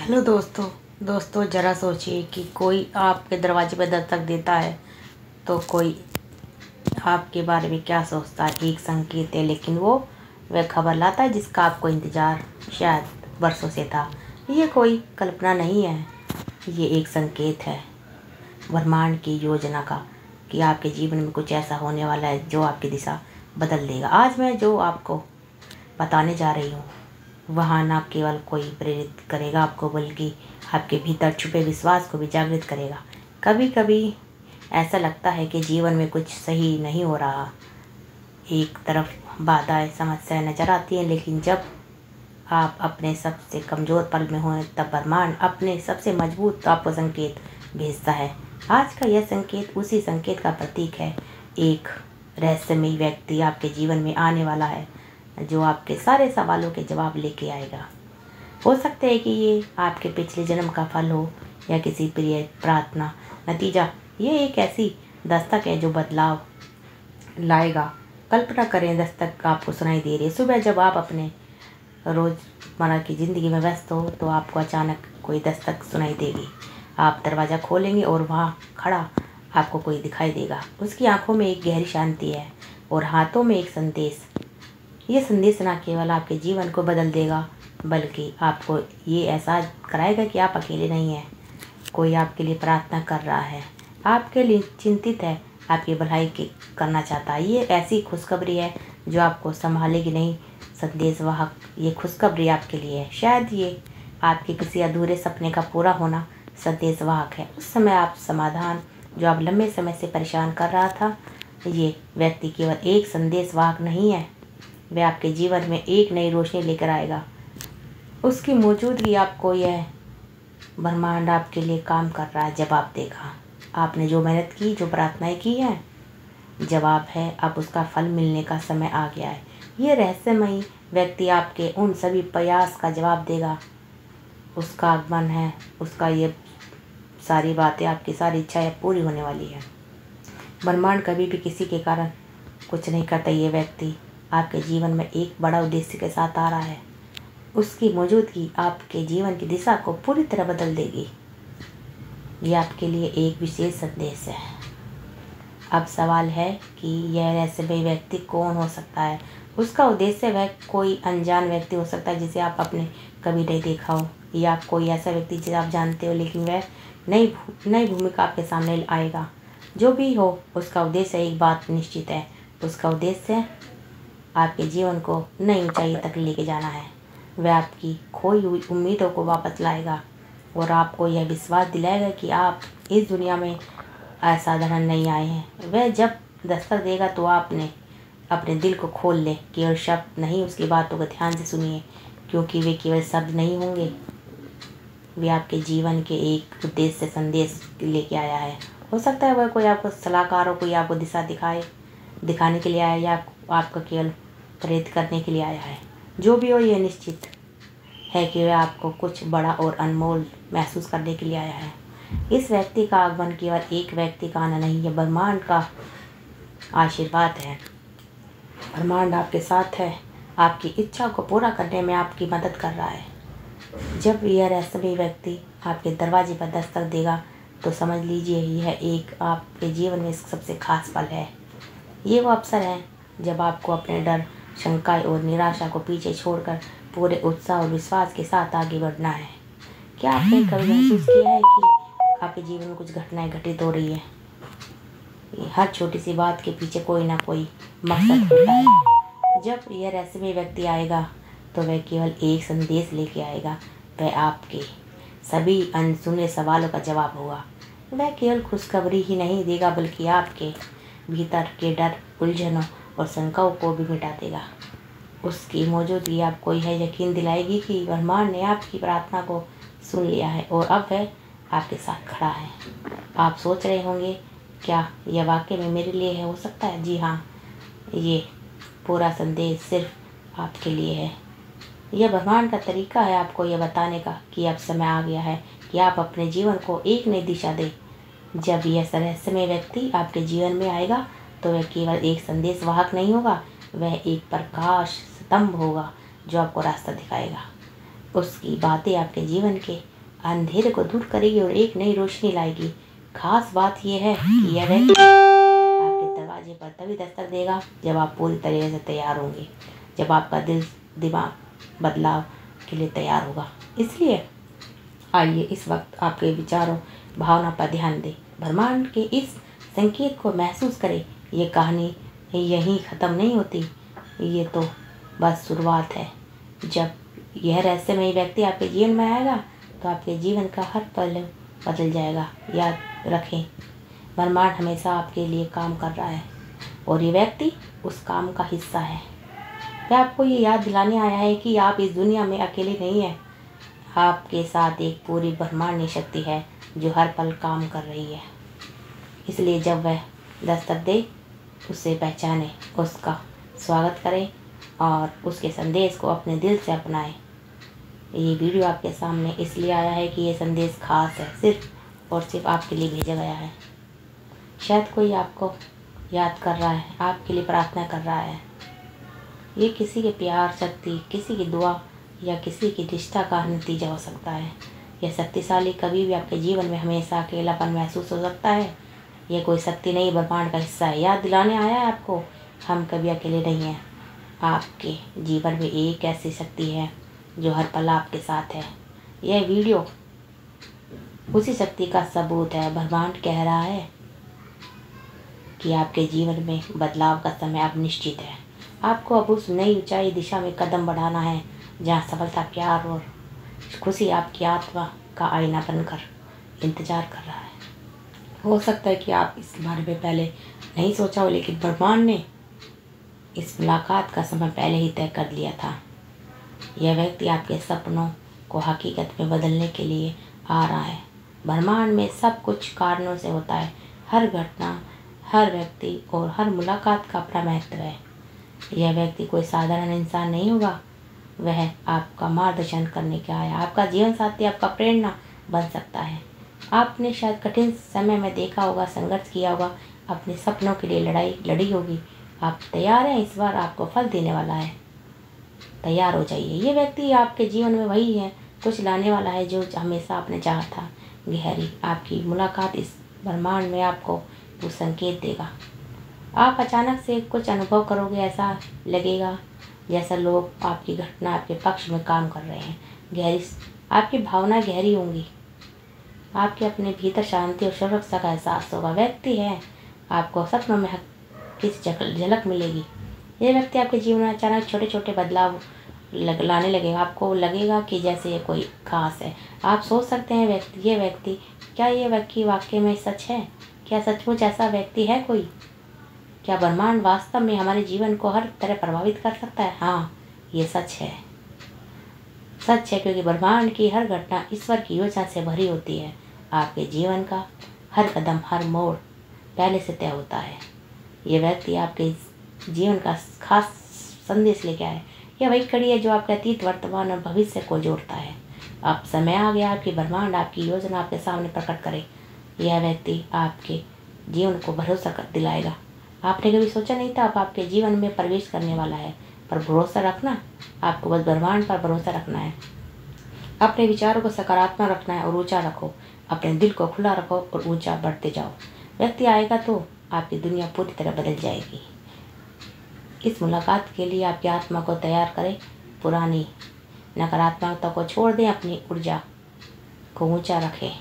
Hello दोस्तों ज़रा सोचिए कि कोई आपके दरवाजे पर दस्तक देता है तो कोई आपके बारे में क्या सोचता है। एक संकेत है, लेकिन वह खबर लाता है जिसका आपको इंतज़ार शायद बरसों से था। ये कोई कल्पना नहीं है, ये एक संकेत है ब्रह्मांड की योजना का कि आपके जीवन में कुछ ऐसा होने वाला है जो आपकी दिशा बदल देगा। आज मैं जो आपको बताने जा रही हूँ वहाँ न केवल कोई प्रेरित करेगा आपको, बल्कि आपके भीतर छुपे विश्वास को भी जागृत करेगा। कभी कभी ऐसा लगता है कि जीवन में कुछ सही नहीं हो रहा। एक तरफ बाधाएं, समस्याएं नजर आती हैं, लेकिन जब आप अपने सबसे कमज़ोर पल में हों तब ब्रह्मांड अपने सबसे मजबूत आपको संकेत भेजता है। आज का यह संकेत उसी संकेत का प्रतीक है। एक रहस्यमयी व्यक्ति आपके जीवन में आने वाला है जो आपके सारे सवालों के जवाब लेके आएगा। हो सकता है कि ये आपके पिछले जन्म का फल हो या किसी प्रिय प्रार्थना नतीजा। ये एक ऐसी दस्तक है जो बदलाव लाएगा। कल्पना करें, दस्तक आपको सुनाई दे रही है। सुबह जब आप अपने रोज़मर्रा की ज़िंदगी में व्यस्त हो तो आपको अचानक कोई दस्तक सुनाई देगी। आप दरवाज़ा खोलेंगे और वहाँ खड़ा आपको कोई दिखाई देगा। उसकी आंखों में एक गहरी शांति है और हाथों में एक संदेश। ये संदेश न केवल आपके जीवन को बदल देगा, बल्कि आपको ये एहसास कराएगा कि आप अकेले नहीं हैं। कोई आपके लिए प्रार्थना कर रहा है, आपके लिए चिंतित है, आपकी भलाई की करना चाहता है। ये ऐसी खुशखबरी है जो आपको संभालेगी नहीं। संदेशवाहक, ये खुशखबरी आपके लिए है। शायद ये आपके किसी अधूरे सपने का पूरा होना संदेशवाहक है। उस समय आप समाधान जो आप लंबे समय से परेशान कर रहा था, ये व्यक्ति केवल एक संदेशवाहक नहीं है, वह आपके जीवन में एक नई रोशनी लेकर आएगा। उसकी मौजूदगी आपको यह ब्रह्मांड आपके लिए काम कर रहा है। जवाब देगा। आपने जो मेहनत की, जो प्रार्थनाएं की हैं, जवाब है। अब उसका फल मिलने का समय आ गया है। ये रहस्यमयी व्यक्ति आपके उन सभी प्रयास का जवाब देगा। उसका आगमन है, उसका ये सारी बातें, आपकी सारी इच्छाएं पूरी होने वाली है। ब्रह्मांड कभी भी किसी के कारण कुछ नहीं करता। ये व्यक्ति आपके जीवन में एक बड़ा उद्देश्य के साथ आ रहा है। उसकी मौजूदगी आपके जीवन की दिशा को पूरी तरह बदल देगी। ये आपके लिए एक विशेष संदेश है। अब सवाल है कि यह रहस्यमय व्यक्ति कौन हो सकता है। उसका उद्देश्य वह कोई अनजान व्यक्ति हो सकता है जिसे आप अपने कभी नहीं देखा हो, या कोई ऐसा व्यक्ति जिसे आप जानते हो लेकिन वह नई भूमिका आपके सामने आएगा। जो भी हो, उसका उद्देश्य, एक बात निश्चित है, उसका उद्देश्य आपके जीवन को नई ऊंचाई तक लेके जाना है। वह आपकी खोई हुई उम्मीदों को वापस लाएगा और आपको यह विश्वास दिलाएगा कि आप इस दुनिया में असाधारण नहीं आए हैं। वह जब दस्तक देगा तो आपने अपने दिल को खोल ले। केवल शब्द नहीं, उसकी बातों को ध्यान से सुनिए, क्योंकि वे केवल शब्द नहीं होंगे, वे आपके जीवन के एक उद्देश्य से संदेश लेके आया है। हो सकता है वह कोई आपको सलाहकार हो, कोई आपको दिशा दिखाने के लिए आया, या आपको केवल प्रेरित करने के लिए आया है। जो भी हो, यह निश्चित है कि वह आपको कुछ बड़ा और अनमोल महसूस करने के लिए आया है। इस व्यक्ति का आगमन केवल एक व्यक्ति का आना नहीं है, ब्रह्मांड का आशीर्वाद है। ब्रह्मांड आपके साथ है, आपकी इच्छा को पूरा करने में आपकी मदद कर रहा है। जब यह रहस्यमय व्यक्ति आपके दरवाजे पर दस्तक देगा तो समझ लीजिए यह एक आपके जीवन में सबसे खास पल है। ये वो अवसर है जब आपको अपने डर, शंका और निराशा को पीछे छोड़कर पूरे उत्साह और विश्वास के साथ आगे बढ़ना है। क्या आपने कभी महसूस किया है कि आपके जीवन में कुछ घटनाएं घटित हो रही है? हर छोटी सी बात के पीछे कोई ना कोई मकसद होता है। जब यह रहस्यमय व्यक्ति आएगा तो वह केवल एक संदेश लेके आएगा। वह आपके सभी अनसुने सवालों का जवाब होगा। वह केवल खुशखबरी ही नहीं देगा, बल्कि आपके भीतर के डर, उलझनों और शंकाओं को भी मिटा देगा। उसकी मौजूदगी आपको यह यकीन दिलाएगी कि ब्रह्मांड ने आपकी प्रार्थना को सुन लिया है और अब वह आपके साथ खड़ा है। आप सोच रहे होंगे, क्या यह वाकई में मेरे लिए है? हो सकता है। जी हाँ, ये पूरा संदेश सिर्फ आपके लिए है। यह ब्रह्मांड का तरीका है आपको यह बताने का कि अब समय आ गया है कि आप अपने जीवन को एक नई दिशा दें। जब यह रहस्यमय व्यक्ति आपके जीवन में आएगा तो वह केवल एक संदेश वाहक नहीं होगा, वह एक प्रकाश स्तंभ होगा जो आपको रास्ता दिखाएगा। उसकी बातें आपके जीवन के अंधेरे को दूर करेगी और एक नई रोशनी लाएगी। खास बात यह है कि यह व्यक्ति आपके दरवाजे पर तभी दस्तक देगा जब आप पूरी तरह से तैयार होंगे, जब आपका दिल दिमाग बदलाव के लिए तैयार होगा। इसलिए आइए इस वक्त आपके विचारों भावना पर ध्यान दें, ब्रह्मांड के इस संकेत को महसूस करें। ये कहानी यहीं ख़त्म नहीं होती, ये तो बस शुरुआत है। जब यह रहस्यमय व्यक्ति आपके जीवन में आएगा तो आपके जीवन का हर पल बदल जाएगा। याद रखें, ब्रह्मांड हमेशा आपके लिए काम कर रहा है और ये व्यक्ति उस काम का हिस्सा है। वह आपको ये याद दिलाने आया है कि आप इस दुनिया में अकेले नहीं हैं। आपके साथ एक पूरी ब्रह्मांडीय शक्ति है जो हर पल काम कर रही है। इसलिए जब वह दस्तक दे, उसे पहचानें, उसका स्वागत करें और उसके संदेश को अपने दिल से अपनाएं। ये वीडियो आपके सामने इसलिए आया है कि ये संदेश खास है, सिर्फ और सिर्फ आपके लिए भेजा गया है। शायद कोई आपको याद कर रहा है, आपके लिए प्रार्थना कर रहा है। ये किसी के प्यार, शक्ति, किसी की दुआ या किसी की निष्ठा का नतीजा हो सकता है। यह शक्तिशाली कभी भी आपके जीवन में हमेशा अकेलापन महसूस हो सकता है। यह कोई शक्ति नहीं, ब्रह्मांड का हिस्सा है। याद दिलाने आया है आपको, हम कभी अकेले नहीं हैं। आपके जीवन में एक ऐसी शक्ति है जो हर पल आपके साथ है। यह वीडियो उसी शक्ति का सबूत है। ब्रह्मांड कह रहा है कि आपके जीवन में बदलाव का समय अब निश्चित है। आपको अब उस नई ऊंचाई दिशा में कदम बढ़ाना है जहां सफलता, प्यार और खुशी आपकी आत्मा का आईना बनकर इंतजार कर रहा है। हो सकता है कि आप इस बारे में पहले नहीं सोचा हो, लेकिन ब्रह्मांड ने इस मुलाकात का समय पहले ही तय कर लिया था। यह व्यक्ति आपके सपनों को हकीकत में बदलने के लिए आ रहा है। ब्रह्मांड में सब कुछ कारणों से होता है। हर घटना, हर व्यक्ति और हर मुलाकात का अपना महत्व है। यह व्यक्ति कोई साधारण इंसान नहीं होगा, वह आपका मार्गदर्शन करने के आया, आपका जीवन साथी, आपका प्रेरणा बन सकता है। आपने शायद कठिन समय में देखा होगा, संघर्ष किया होगा, अपने सपनों के लिए लड़ाई लड़ी होगी। आप तैयार हैं? इस बार आपको फल देने वाला है, तैयार हो जाइए। ये व्यक्ति आपके जीवन में वही है, कुछ लाने वाला है जो हमेशा आपने चाहा था। गहरी आपकी मुलाकात इस ब्रह्मांड में आपको वो संकेत देगा। आप अचानक से कुछ अनुभव करोगे, ऐसा लगेगा जैसा लोग आपकी घटना आपके पक्ष में काम कर रहे हैं। गहरी आपकी भावना गहरी होंगी, आपके अपने भीतर शांति और सुरक्षा का एहसास होगा। व्यक्ति है, आपको सपनों में किसी झलक मिलेगी। ये व्यक्ति आपके जीवन में अचानक छोटे छोटे बदलाव लाने लगेगा। आपको लगेगा कि जैसे ये कोई खास है। आप सोच सकते हैं क्या ये व्यक्ति वाकई में सच है? क्या सचमुच ऐसा व्यक्ति है कोई? क्या ब्रह्मांड वास्तव में हमारे जीवन को हर तरह प्रभावित कर सकता है? हाँ, ये सच है। सच है क्योंकि ब्रह्मांड की हर घटना ईश्वर की योजना से भरी होती है। आपके जीवन का हर कदम, हर मोड़ पहले से तय होता है। ये व्यक्ति आपके जीवन का खास संदेश लेके आए। यह वही कड़ी है जो आपके अतीत, वर्तमान और भविष्य को जोड़ता है। अब समय आ गया कि ब्रह्मांड आपकी योजना आपके सामने प्रकट करे। यह व्यक्ति आपके जीवन को भरोसा दिलाएगा। आपने कभी सोचा नहीं था अब आपके जीवन में प्रवेश करने वाला है, पर भरोसा रखना, आपको बस ब्रह्मांड पर भरोसा रखना है। अपने विचारों को सकारात्मक रखना है और ऊंचा रखो। अपने दिल को खुला रखो और ऊंचा बढ़ते जाओ। व्यक्ति आएगा तो आपकी दुनिया पूरी तरह बदल जाएगी। इस मुलाकात के लिए आपकी आत्मा को तैयार करें। पुरानी नकारात्मकता को छोड़ दें, अपनी ऊर्जा को ऊंचा रखें।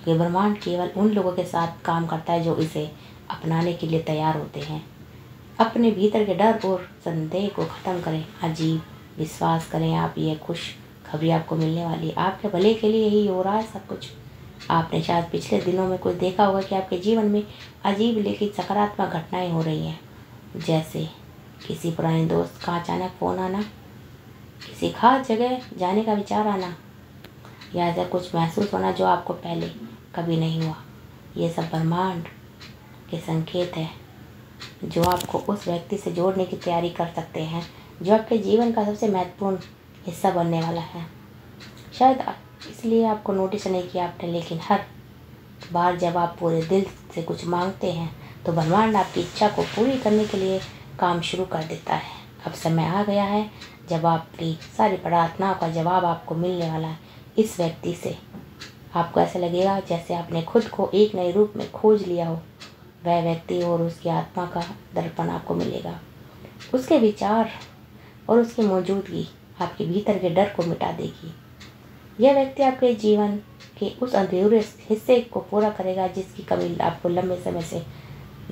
ये ब्रह्मांड केवल उन लोगों के साथ काम करता है जो इसे अपनाने के लिए तैयार होते हैं। अपने भीतर के डर और संदेह को ख़त्म करें। अजीब विश्वास करें, आप ये खुश खबरी आपको मिलने वाली है। आपके भले के लिए ही हो रहा है सब कुछ। आपने शायद पिछले दिनों में कुछ देखा होगा कि आपके जीवन में अजीब लेकिन सकारात्मक घटनाएं हो रही हैं, जैसे किसी पुराने दोस्त का अचानक फ़ोन आना, किसी खास जगह जाने का विचार आना, या ऐसा कुछ महसूस होना जो आपको पहले कभी नहीं हुआ। ये सब ब्रह्मांड के संकेत है जो आपको उस व्यक्ति से जोड़ने की तैयारी कर सकते हैं जो आपके जीवन का सबसे महत्वपूर्ण हिस्सा बनने वाला है। शायद इसलिए आपको नोटिस नहीं किया आपने, लेकिन हर बार जब आप पूरे दिल से कुछ मांगते हैं तो ब्रह्मांड आपकी इच्छा को पूरी करने के लिए काम शुरू कर देता है। अब समय आ गया है जब आपकी सारी प्रार्थनाओं का जवाब आपको मिलने वाला है। इस व्यक्ति से आपको ऐसा लगेगा जैसे आपने खुद को एक नए रूप में खोज लिया हो। वह व्यक्ति और उसकी आत्मा का दर्पण आपको मिलेगा। उसके विचार और उसकी मौजूदगी आपके भीतर के डर को मिटा देगी। यह व्यक्ति आपके जीवन के उस अधूरे हिस्से को पूरा करेगा जिसकी कमी आपको लंबे समय से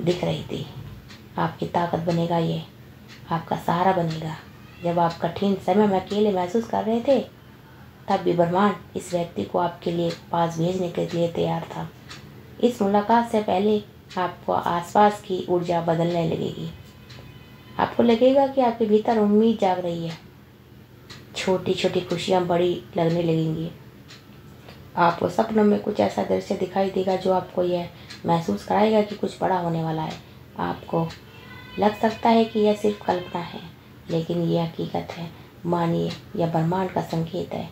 दिख रही थी। आपकी ताकत बनेगा, ये आपका सहारा बनेगा। जब आप कठिन समय में अकेले महसूस कर रहे थे, तब भी ब्रह्मांड इस व्यक्ति को आपके लिए पास भेजने के लिए तैयार था। इस मुलाकात से पहले आपको आसपास की ऊर्जा बदलने लगेगी। आपको लगेगा कि आपके भीतर उम्मीद जाग रही है। छोटी छोटी खुशियाँ बड़ी लगने लगेंगी। आपको सपनों में कुछ ऐसा दृश्य दिखाई देगा जो आपको यह महसूस कराएगा कि कुछ बड़ा होने वाला है। आपको लग सकता है कि यह सिर्फ कल्पना है, लेकिन यह हकीकत है। मानिए, यह ब्रह्मांड का संकेत है।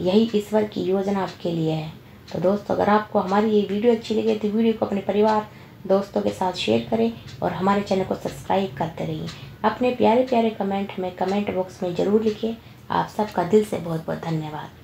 यही ईश्वर की योजना आपके लिए है। तो दोस्तों, अगर आपको हमारी ये वीडियो अच्छी लगे तो वीडियो को अपने परिवार दोस्तों के साथ शेयर करें और हमारे चैनल को सब्सक्राइब करते रहिए। अपने प्यारे प्यारे कमेंट हमें कमेंट बॉक्स में ज़रूर लिखिए। आप सबका दिल से बहुत बहुत धन्यवाद।